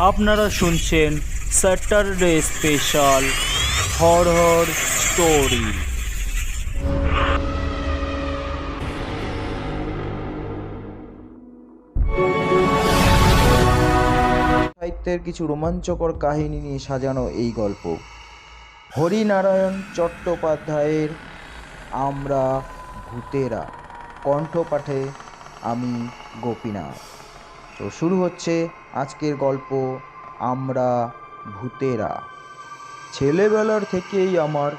আপনারা শুনছেন Saturday special horror story. সাহিত্যের কিছু রোমাঞ্চকর কাহিনী নিয়ে সাজানো এই গল্প হরিনারায়ণ চট্টোপাধ্যায়ের আমরা ভূতেরা, কণ্ঠপাঠে আমি গোপীনাথ। তো শুরু হচ্ছে আজকের গল্প আমরা ভূতেরা। ছেলেবেলার থেকেই আমার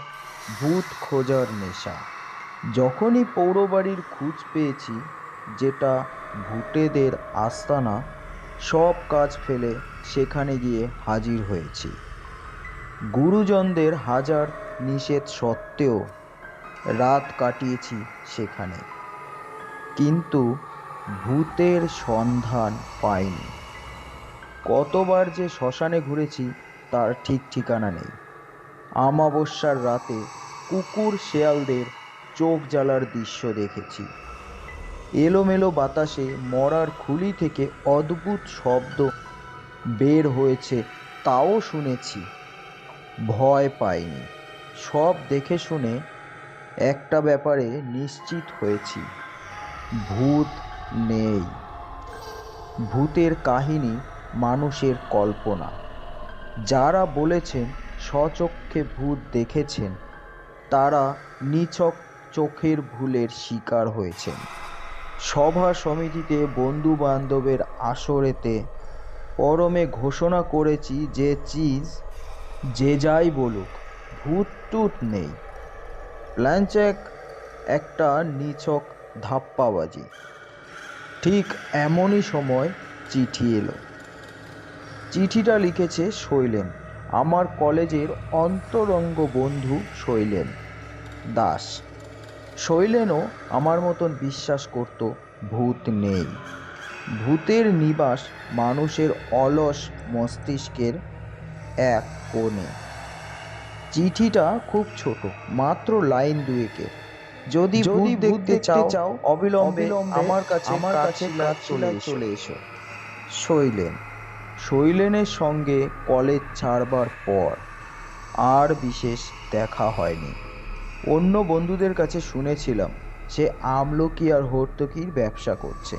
ভূত খোঁজার নেশা। যখনই পৌরবাড়ির খোঁজ পেয়েছি, যেটা ভূতেদের আস্তানা, সব কাজ ফেলে সেখানে গিয়ে হাজির হয়েছি। গুরুজনদের হাজার নিষেধ সত্ত্বেও রাত কাটিয়েছি সেখানে, কিন্তু ভূতের সন্ধান পাইনি। কতবার যে শ্মশানে ঘুরেছি তার ঠিক ঠিকানা নেই। আমাবস্যার রাতে কুকুর শেয়ালদের চোখ জ্বালার দৃশ্য দেখেছি। এলোমেলো বাতাসে মরার খুলি থেকে অদ্ভুত শব্দ বের হয়েছে, তাও শুনেছি। ভয় পাইনি। সব দেখে শুনে একটা ব্যাপারে নিশ্চিত হয়েছি, ভূত নেই। ভূতের কাহিনী মানুষের কল্পনা। যারা বলেছেন স্বচক্ষে ভূত দেখেছেন, তারা নিছক চোখের ভুলের শিকার হয়েছেন। সভা সমিতিতে, বন্ধু বান্ধবের আসরেতে, পরমে ঘোষণা করেছি যে চিজ যে যাই বলুক, ভূত টুত নেই। প্ল্যানচ্যাক একটা নিছক ধাপ্পাবাজি। ঠিক এমনই সময় চিঠি এলো। চিঠিটা লিখেছে শৈলেন, আমার কলেজের অন্তরঙ্গ বন্ধু শৈলেন দাস। শৈলেনও আমার মতন বিশ্বাস করত ভূত নেই। ভূতের নিবাস মানুষের অলস মস্তিষ্কের এক কোণে। চিঠিটা খুব ছোট, মাত্র লাইন দুয়েকের। যদি ভূত দেখতে চাও অবিলম্বে আমার কাছে চলে এসো। শৈলেন। শৈলেনের সঙ্গে কলেজ ছাড়বার পর আর বিশেষ দেখা হয়নি। অন্য বন্ধুদের কাছে শুনেছিলাম সে আমলকি আর হর্তকির ব্যবসা করছে।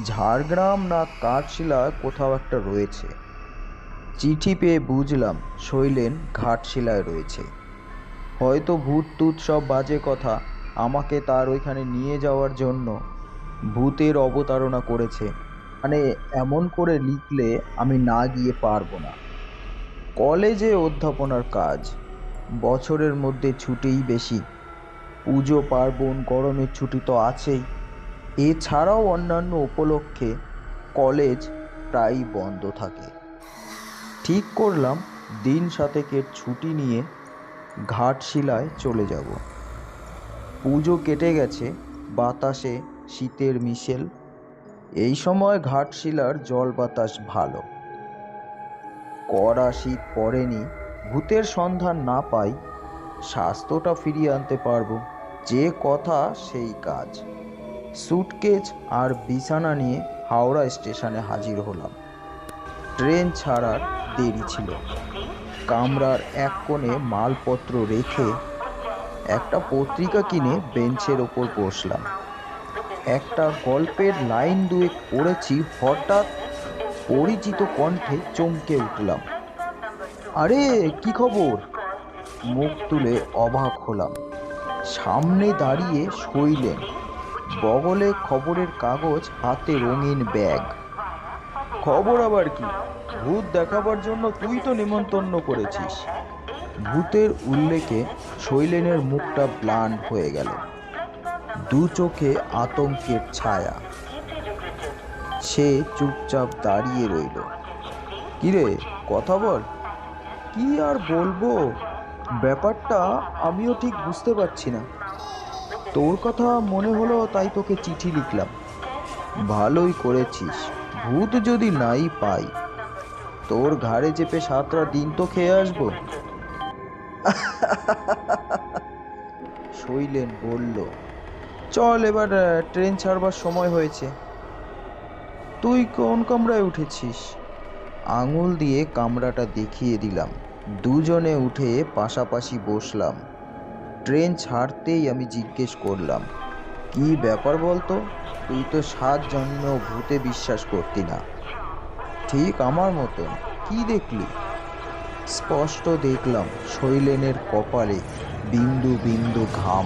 ঝাড়গ্রাম না কাঠশিলা কোথাও একটা রয়েছে। চিঠি পেয়ে বুঝলাম শৈলেন ঘাটশিলায় রয়েছে। হয়তো ভূত টুত সব বাজে কথা আমাকে তার ওইখানে নিয়ে যাওয়ার জন্য ভূতের অবতারণা করেছে। মানে এমন করে লিখলে আমি না গিয়ে পারবো না। কলেজে অধ্যাপনার কাজ, বছরের মধ্যে ছুটিই বেশি। পুজো পার্বণ, গরমের ছুটি তো আছেই। এছাড়াও অন্যান্য উপলক্ষে কলেজ প্রায়ই বন্ধ থাকে। ঠিক করলাম দিন সাতেকের ছুটি নিয়ে ঘাটশিলায় চলে যাব। পুজো কেটে গেছে, বাতাসে শীতের মিশেল। এই সময় ঘাটশিলার জল বাতাস ভালো। কড়া শীত পড়েনি। ভূতের সন্ধান না পাই, স্বাস্থ্যটা ফিরিয়ে আনতে পারবো, যে কথা সেই কাজ। সুটকেস আর বিছানা নিয়ে হাওড়া স্টেশনে হাজির হলাম। ট্রেন ছাড়ার দেরি ছিল। কামরার এক কোণে মালপত্র রেখে একটা পত্রিকা কিনে বেঞ্চের ওপর বসলাম। একটা গল্পের লাইন দুয়েক পড়েছি, হঠাৎ পরিচিত কণ্ঠে চমকে উঠলাম। আরে কি খবর? মুখ তুলে অবাক হলাম। সামনে দাঁড়িয়ে শৈলেন, বগলে খবরের কাগজ, হাতে রঙিন ব্যাগ। খবর আবার কি? ভূত দেখাবার জন্য তুই তো নিমন্ত্রণ করেছিস। ভূতের উল্লেখে শৈলেনের মুখটা ব্লান্ড হয়ে গেল, দু চোখে আতঙ্কের ছায়া। সে চুপচাপ দাঁড়িয়ে রইল। কিরে, কথা বল। কি আর বলবো, ব্যাপারটা আমিও ঠিক বুঝতে পারছি না। তোর কথা মনে হলো তাই তোকে চিঠি লিখলাম। ভালোই করেছিস। ভূত যদি নাই পাই, তোর ঘাড়ে চেপে 7টা দিন তো খেয়ে আসবো। শৈলেন বলল, চল এবার, ট্রেন ছাড়বার সময় হয়েছে। তুই কোন কামরায় উঠেছিস? আঙুল দিয়ে কামরাটা দেখিয়ে দিলাম। দুজনে উঠে পাশাপাশি বসলাম। ট্রেন ছাড়তেই আমি জিজ্ঞেস করলাম, কি ব্যাপার বলতো? তুই তো 7 জন্মেও ভূতে বিশ্বাস করতি না। ঠিক আমার মতন। কি দেখলি? স্পষ্ট দেখলাম শৈলেনের কপালে বিন্দু বিন্দু ঘাম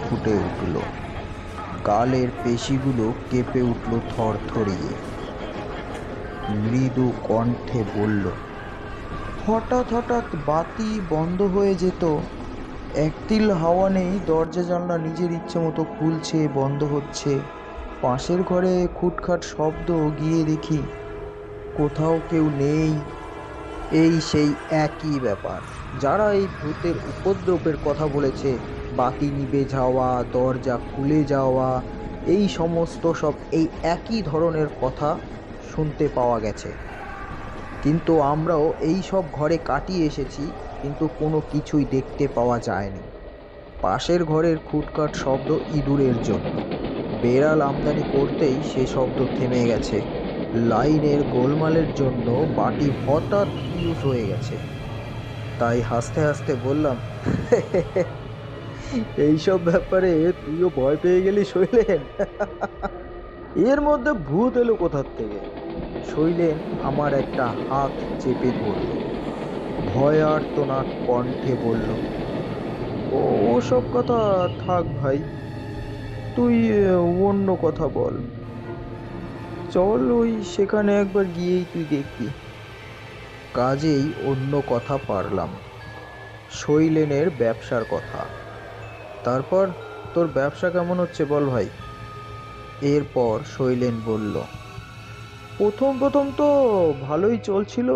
ফুটে উঠল। গালের পেশিগুলো কেঁপে উঠল থরথরিয়ে। মৃদু কণ্ঠে বলল, হঠাৎ হঠাৎ বাতি বন্ধ হয়ে যেত। একতিল হাওয়া নেই, দরজা জানলা নিজের ইচ্ছে মতো খুলছে বন্ধ হচ্ছে। পাশের ঘরে খুটখাট শব্দ, গিয়ে দেখি কোথাও কেউ নেই। এই সেই একই ব্যাপার। যারা এই ভূতের উপদ্রবের কথা বলেছে, বাতি নিভে যাওয়া, দরজা খুলে যাওয়া, এই সমস্ত সব এই একই ধরনের কথা শুনতে পাওয়া গেছে। কিন্তু আমরাও এই সব ঘরে কাটিয়ে এসেছি, কিন্তু কোনো কিছুই দেখতে পাওয়া যায়নি। পাশের ঘরের খুটখাট শব্দ ইঁদুরের জন্য। বেড়াল আমদানি করতেই সে শব্দ থেমে গেছে। লাইনের গোলমালের জন্য বাটি হঠাৎ ফিউজ হয়ে গেছে। তাই হাসতে হাসতে বললাম, এইসব ব্যাপারে তুইও ভয় পেয়ে গেলি শৈলেন? এর মধ্যে ভূত এলো কোথার থেকে? শৈলেন আমার একটা হাত চেপে ধরল, ভয় আর্তনাদ কণ্ঠে বলল, ওসব কথা থাক ভাই, তুই অন্য কথা বল। চল ওই সেখানে একবার গিয়েই তুই দেখবি। কাজেই অন্য কথা পারলাম, শৈলেনের ব্যবসার কথা। তারপর তোর ব্যবসা কেমন হচ্ছে বল ভাই? এরপর শৈলেন বলল, প্রথম প্রথম তো ভালোই চলছিল।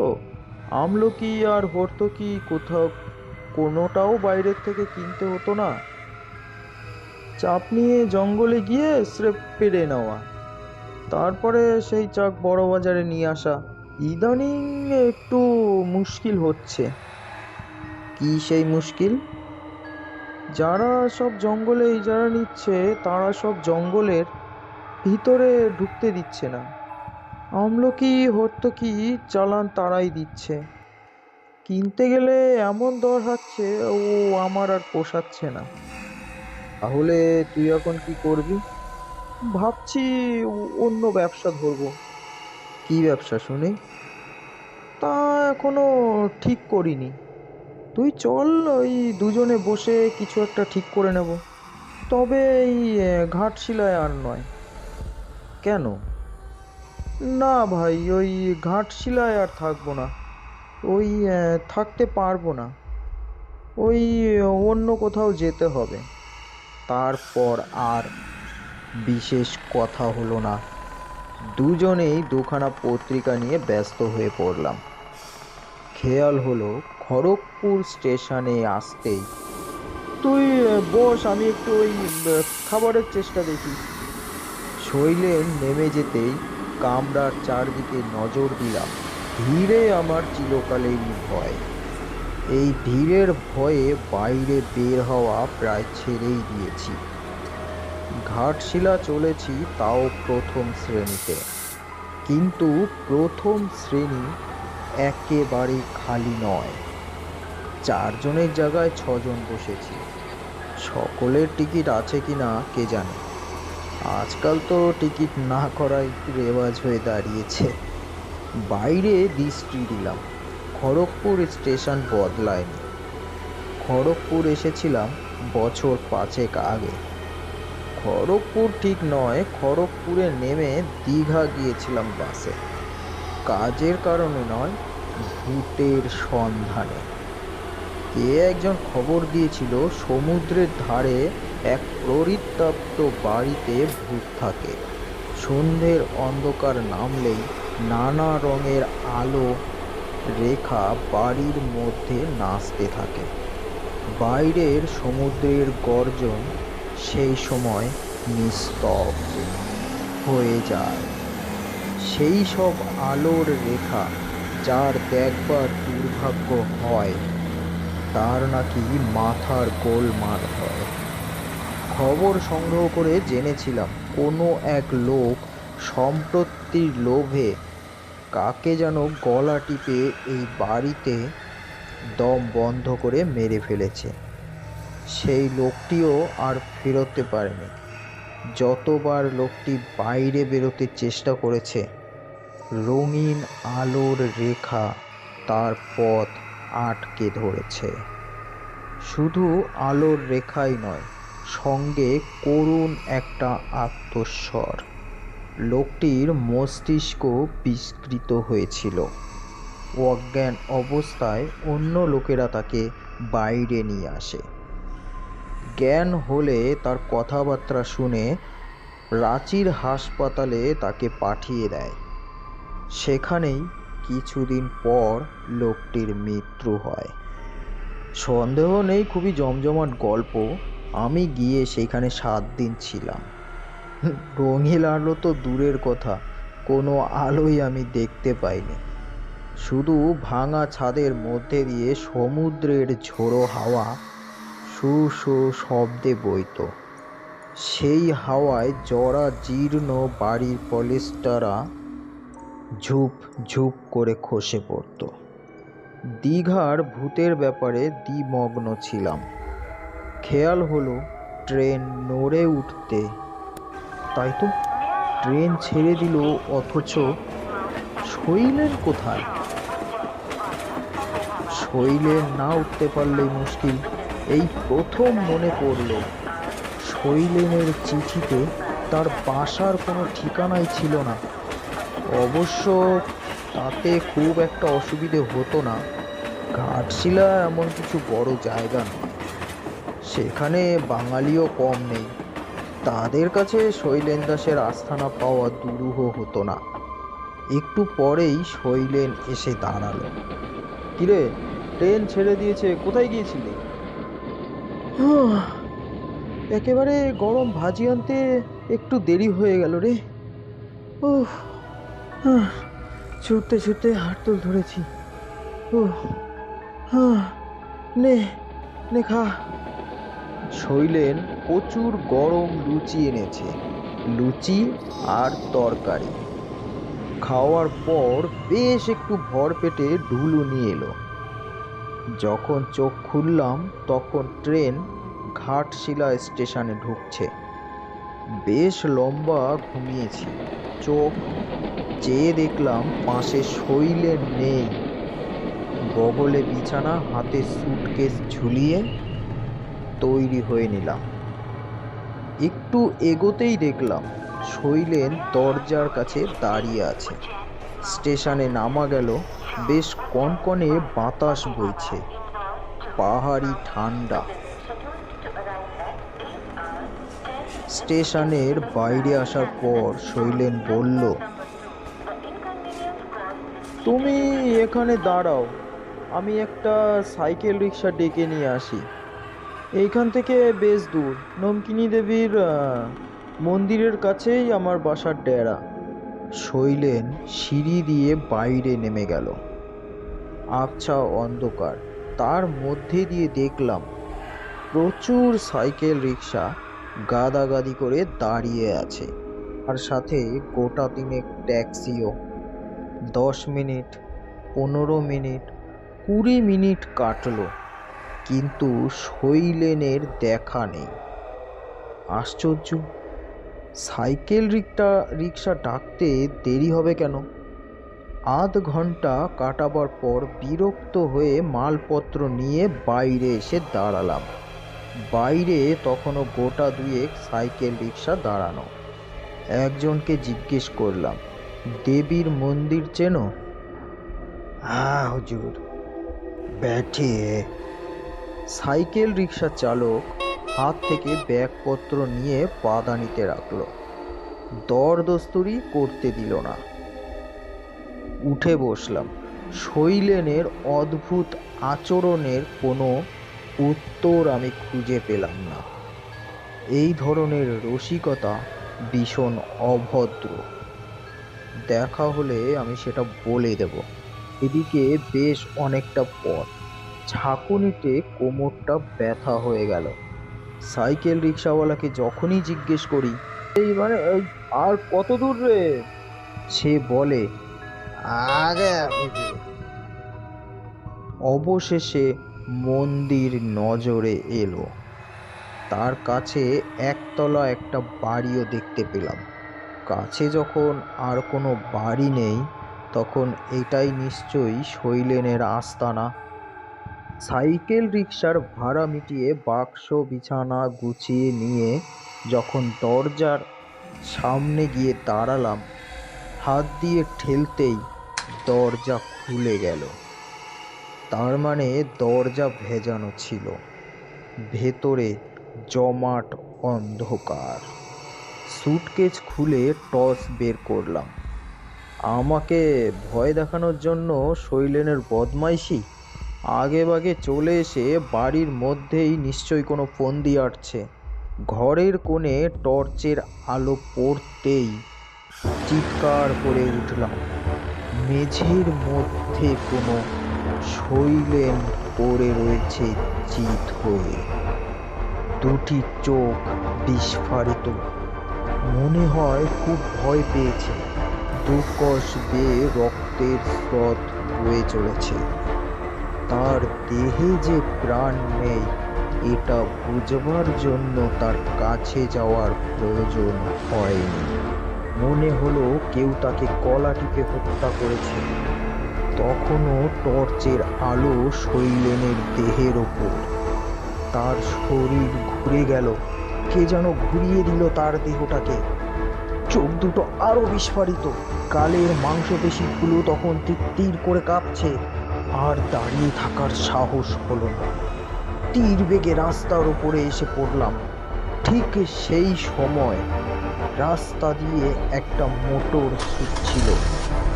আমলকি আর হর্তকি কোথাও কোনোটাও বাইরের থেকে কিনতে হতো না। চাপ নিয়ে জঙ্গলে গিয়ে স্রেফ পেড়ে নেওয়া, তারপরে সেই চাক বড় বাজারে নিয়ে আসা। ইদানিং একটু মুশকিল হচ্ছে। কি সেই মুশকিল? যারা সব জঙ্গলে ইজারা নিচ্ছে, তারা সব জঙ্গলের ভিতরে ঢুকতে দিচ্ছে না। আমলকি হর্তকি চালান তারাই দিচ্ছে। কিনতে গেলে এমন দর হাঁকছে, ও আমার আর পোষাচ্ছে না। তাহলে তুই এখন কি করবি? ভাবছি অন্য ব্যবসা ধরবো। কি ব্যবসা শুনি? তা এখনো ঠিক করিনি। তুই চল, ওই দুজনে বসে কিছু একটা ঠিক করে নেব। তবে এই ঘাটশিলায় আর নয়। কেন? না ভাই, ওই ঘাটশিলায় আর থাকবো না। ওই থাকতে পারবো না। ওই অন্য কোথাও যেতে হবে। তারপর আর বিশেষ কথা হলো না। দুজনেই দুখানা পত্রিকা নিয়ে ব্যস্ত হয়ে পড়লাম। খেয়াল হলো খড়গপুর স্টেশনে আসতেই, তুই বস, আমি একটু ওই খাবারের চেষ্টা দেখি। শৈলেন নেমে যেতেই কামরার চারদিকে নজর দিলাম। ভিড়ে আমার চিরকালেরই ভয়। এই ভিড়ের ভয়ে বাইরে বের হওয়া প্রায় ছেড়েই দিয়েছি। ঘাটশিলা চলেছি তাও প্রথম শ্রেণীতে, কিন্তু প্রথম শ্রেণী একেবারে খালি নয়। 4 জনের জায়গায় 6 জন বসেছি। সকলের টিকিট আছে কিনা কে জানে। আজকাল তো টিকিট না করাই রেওয়াজ হয়ে দাঁড়িয়েছে। বাইরে দৃষ্টি দিলাম, খড়গপুর স্টেশন বদলায়নি। খড়গপুর এসেছিলাম বছর 5 আগে। খড়গপুর ঠিক নয়, খড়গপুরে নেমে দীঘা গিয়েছিলাম বাসে। কাজের কারণে নয়, ভূতের সন্ধানে। কে একজন খবর দিয়েছিল সমুদ্রের ধারে এক পরিত্যক্ত বাড়িতে ভূত থাকে। সন্ধ্যের অন্ধকার নামলেই নানা রঙের আলো রেখা বাড়ির মধ্যে নাচতে থাকে। বাইরের সমুদ্রের গর্জন সেই সময় নিস্তব্ধ হয়ে যায়। সেই সব আলোর রেখা যার দেখবার দুর্ভাগ্য হয়, তার নাকি মাথার গোলমাল হয়। খবর সংগ্রহ করে জেনেছিলাম কোনো এক লোক সম্পত্তির লোভে কাকে যেন গলা টিপে এই বাড়িতে দম বন্ধ করে মেরে ফেলেছে। সেই লোকটিও আর ফেরোতে পারেনি। যতবার লোকটি বাইরে বেরোতে চেষ্টা করেছে, রঙিন আলোর রেখা তার পথ আটকে ধরেছে। শুধু আলোর রেখাই নয়, সঙ্গে করুণ একটা আত্মস্বর। লোকটির মস্তিষ্ক বিস্মৃত হয়েছিল। অজ্ঞান অবস্থায় অন্য লোকেরা তাকে বাইরে নিয়ে আসে। জ্ঞান হলে তার কথাবার্তা শুনে রাঁচির হাসপাতালে তাকে পাঠিয়ে দেয়। সেখানেই কিছুদিন পর লোকটির মৃত্যু হয়। সন্দেহ নেই খুবই জমজমাট গল্প। আমি গিয়ে সেখানে 7 দিন ছিলাম। রঙিন আলো তো দূরের কথা, কোনো আলোই আমি দেখতে পাইনি। শুধু ভাঙা ছাদের মধ্যে দিয়ে সমুদ্রের ঝোড়ো হাওয়া সু সু শব্দে বইত। সেই হাওয়ায় জরা জীর্ণ বাড়ির পলিস্টাররা ঝুপ ঝুপ করে খসে পড়ত। দীঘার ভূতের ব্যাপারে দ্বিমগ্ন ছিলাম। খেয়াল হলো ট্রেন নড়ে উঠতে। তাই তো, ট্রেন ছেড়ে দিল, অথচ শৈলেন কোথায়? শৈলেন না উঠতে পারলেই মুশকিল। এই প্রথম মনে পড়ল, শৈলেনের চিঠিতে তার বাসার কোনো ঠিকানাই ছিল না। অবশ্য তাতে খুব একটা অসুবিধে হতো না। ঘাটশিলা এমন কিছু বড় জায়গা নয়, সেখানে বাঙালিও কম নেই। তাদের কাছে শৈলেন দাসের আস্থানা পাওয়া দুরূহ হতো না। একটু পরেই শৈলেন এসে দাঁড়ালো। কিরে, ট্রেন ছেড়ে দিয়েছে, কোথায় গিয়েছিলি? একেবারে গরম ভাজি আনতে একটু দেরি হয়ে গেল রে। উফ, ছুটতে ছুটতে হাঁটুল ধরেছি। নে নে খা। শৈলেন প্রচুর গরম লুচি এনেছে, লুচি আর তরকারি। খাওয়ার পর বেশ একটু ভর পেটে ঢুলুনি এলো। যখন চোখ খুললাম তখন ট্রেন ঘাটশিলা স্টেশনে ঢুকছে। বেশ লম্বা ঘুমিয়েছি। চোখ চেয়ে দেখলাম পাশে শৈলেন নেই। বগলে বিছানা, হাতে সুটকেস ঝুলিয়ে তৈরি হয়ে নিলাম। একটু এগোতেই দেখলাম শৈলেন দরজার কাছে দাঁড়িয়ে আছে। স্টেশনে নামা গেল। বেশ কনকনে বাতাস বইছে, পাহাড়ি ঠান্ডা। স্টেশনের বাইরে আসার পর শৈলেন বলল, তুমি এখানে দাঁড়াও, আমি একটা সাইকেল রিক্সা ডেকে নিয়ে আসি। এইখান থেকে বেশ দূর, নমকিনী দেবীর মন্দিরের কাছেই আমার বাসার ডেরা। শৈলেন সিঁড়ি দিয়ে বাইরে নেমে গেল। আবছা অন্ধকার, তার মধ্যে দিয়ে দেখলাম প্রচুর সাইকেল রিক্সা গাদাগাদি করে দাঁড়িয়ে আছে, আর সাথে গোটা তিনেক ট্যাক্সিও। 10 মিনিট, 15 মিনিট, 20 মিনিট কাটলো, কিন্তু শৈলেনের দেখা নেই। আশ্চর্য, সাইকেল রিক্সা ডাকতে দেরি হবে কেন? আধ ঘন্টা কাটাবার পর বিরক্ত হয়ে মালপত্র নিয়ে বাইরে এসে দাঁড়ালাম। বাইরে তখনও গোটা দুয়েক সাইকেল রিক্সা দাঁড়ানো। একজনকে জিজ্ঞেস করলাম, দেবীর মন্দির চেনো? হ্যাঁ হুজুর, ব্যাঠিয়ে। সাইকেল রিক্সা চালক হাত থেকে ব্যাগপত্র নিয়ে পাদানিতে রাখলো। দরদস্তুরি করতে দিল না। উঠে বসলাম। শৈলেনের অদ্ভুত আচরণের কোনো উত্তর আমি খুঁজে পেলাম না। এই ধরনের রসিকতা ভীষণ অভদ্র। দেখা হলে আমি সেটা বলে দেব। এদিকে বেশ অনেকটা পথ, ঝাঁকুনিতে কোমরটা ব্যথা হয়ে গেল। সাইকেল রিক্সাওয়ালাকে যখনই জিজ্ঞেস করি, এই আর কত দূর রে, সে বলে, আগে হুজুর। অবশেষে মন্দির নজরে এলো। তার কাছে একতলা একটা বাড়িও দেখতে পেলাম। কাছে যখন আর কোনো বাড়ি নেই, তখন এটাই নিশ্চয়ই শৈলেনের আস্তানা। সাইকেল রিক্সার ভাড়া মিটিয়ে বাক্স বিছানা গুছিয়ে নিয়ে যখন দরজার সামনে গিয়ে দাঁড়ালাম, হাত দিয়ে ঠেলতেই দরজা খুলে গেল। তার মানে দরজা ভেজানো ছিল। ভেতরে জমাট অন্ধকার। সুটকেস খুলে টর্চ বের করলাম। আমাকে ভয় দেখানোর জন্য শৈলেনের বদমাইশি? আগে ভাগে চলে এসে বাড়ির মধ্যেই নিশ্চয়ই কোনো ফন্দি আটছে। ঘরের কোণে টর্চের আলো পড়তেই চিৎকার করে উঠলাম। মেঝের মধ্যে কোনো শৈলেন পড়ে রয়েছে চিত হয়ে, দুটি চোখ বিস্ফারিত। মনে হয় খুব ভয় পেয়েছে। দুকশ বেয়ে রক্তের স্রোত বয়ে চলেছে। তার দেহে যে প্রাণ নেই, এটা বুঝবার জন্য তার কাছে যাওয়ার প্রয়োজন হয়নি। মনে হলো কেউ তাকে গলা টিপে হত্যা করেছে। তখনও টর্চের আলো শৈলেনের দেহের ওপর। তার শরীর ঘুরে গেল। কে যেন ঘুরিয়ে দিল তার দেহটাকে। চোখ দুটো আরো বিস্ফারিত। গালের মাংসপেশিগুলো তখন তীর করে কাঁপছে। আর দাঁড়িয়ে থাকার সাহস হলো না। তীর বেগে রাস্তার উপরে এসে পড়লাম। ঠিক সেই সময় রাস্তা দিয়ে একটা মোটর ছুটছিল।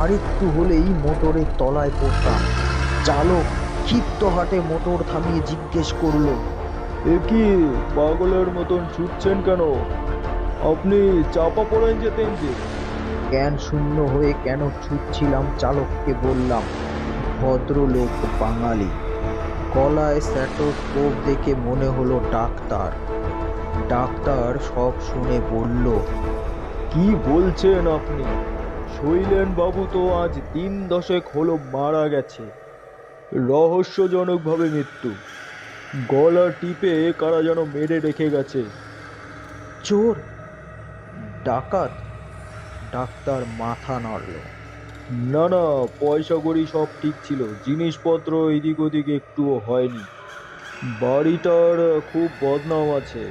আর একটু হলেই মোটরের তলায় পড়তাম। চালক ক্ষিপ্ত হাতে মোটর থামিয়ে জিজ্ঞেস করলো, এ কি পাগলের মতন ছুটছেন কেন? আপনি চাপা পড়ে যেতেন যে। জ্ঞান শূন্য হয়ে কেন ছুটছিলাম চালককে বললাম। ভদ্রলোক বাঙালি। গলায় স্ট্যাথোস্কোপ দেখে মনে হলো ডাক্তার। ডাক্তার সব শুনে বলল, কি বলছেন আপনি? শৈলেন বাবু তো আজ 3 দশক হলো মারা গেছে। রহস্যজনকভাবে মৃত্যু। গলা টিপে কারা যেন মেরে রেখে গেছে। চোর, ডাকাত? ডাক্তার মাথা নাড়ল। না না, পয়সা কড়ি সব ঠিক ছিল, জিনিসপত্র এদিক ওদিক একটুও হয়নি। বাড়িটার খুব বদনাম আছে।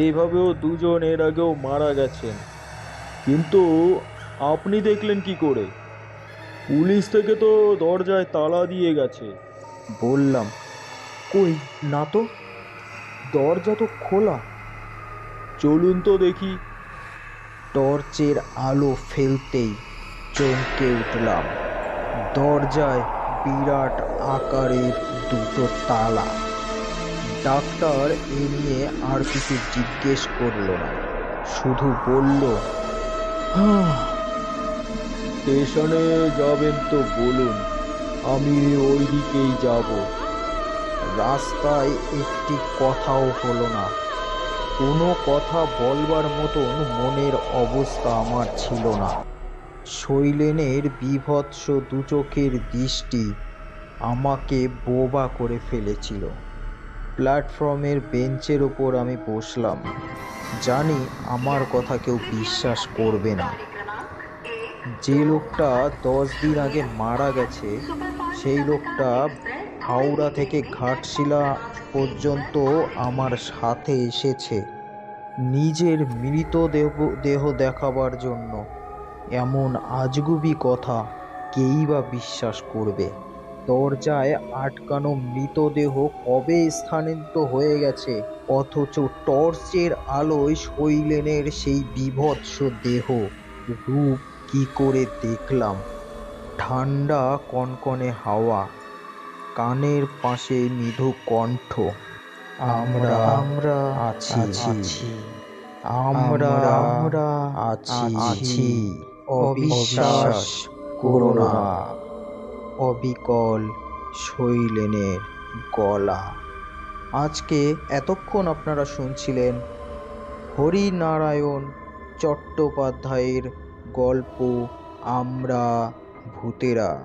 এইভাবেও দুজন এর আগেও মারা গেছেন। কিন্তু আপনি দেখলেন কি করে? পুলিশ থেকে তো দরজায় তালা দিয়ে গেছে। বললাম, কই না তো, দরজা তো খোলা। চলুন তো দেখি। টর্চের আলো ফেলতেই চমকে উঠলাম। দরজায় বিরাট আকারের দুটো তালা। ডাক্তার এ নিয়ে আর কিছু জিজ্ঞেস করলো না, শুধু বলল, স্টেশনে যাবেন তো বলুন, আমি ওই দিকেই যাব। রাস্তায় একটি কথাও হলো না। কোনো কথা বলবার মতন মনের অবস্থা আমার ছিল না। শৈলেনের বীভৎস দুচোখের দৃষ্টি আমাকে বোবা করে ফেলেছিল। প্ল্যাটফর্মের বেঞ্চের ওপর আমি বসলাম। জানি আমার কথা কেউ বিশ্বাস করবে না। যে লোকটা 10 দিন আগে মারা গেছে, সেই লোকটা হাওড়া থেকে ঘাটশিলা পর্যন্ত আমার সাথে এসেছে নিজের মৃত দেহ দেখাবার জন্য। এমন আজগুবি কথা কেই বা বিশ্বাস করবে? দরজায় আটকানো মৃতদেহ কবে স্থানান্তরিত হয়ে গেছে, অথচ টর্চের আলোয় শৈলেনের সেই বীভৎস দেহ রূপ কি করে দেখলাম? ঠান্ডা কনকনে হাওয়া, কানের পাশে মৃদু কণ্ঠ, আমরা আমরা আছি আছি, আমরা আমরা আছি আছি, অবিশ্বাস করো না। অবিকল শৈলেনের গলা। আজকে এতক্ষণ আপনারা শুনছিলেন হরিনারায়ণ চট্টোপাধ্যায়ের গল্প আমরা ভূতেরা।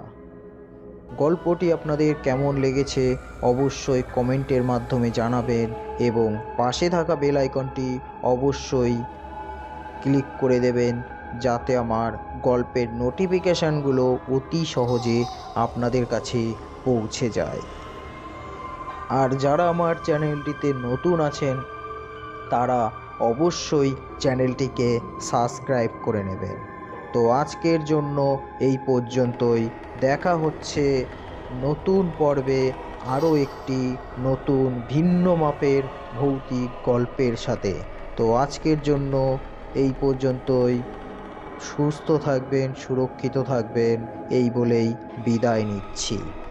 গল্পটি আপনাদের কেমন লেগেছে অবশ্যই কমেন্টের মাধ্যমে জানাবেন এবং পাশে থাকা বেল আইকনটি অবশ্যই ক্লিক করে দেবেন যাতে আমার গল্পের নোটিফিকেশানগুলো অতি সহজে আপনাদের কাছে পৌঁছে যায়। আর যারা আমার চ্যানেলটিতে নতুন আছেন তারা অবশ্যই চ্যানেলটিকে সাবস্ক্রাইব করে নেবেন। তো আজকের জন্য এই পর্যন্তই। দেখা হচ্ছে নতুন পর্বে আরও একটি নতুন ভিন্ন মাপের ভৌতিক গল্পের সাথে। তো আজকের জন্য এই পর্যন্তই। সুস্থ থাকবেন, সুরক্ষিত থাকবেন এই বলেই বিদায় নিচ্ছি।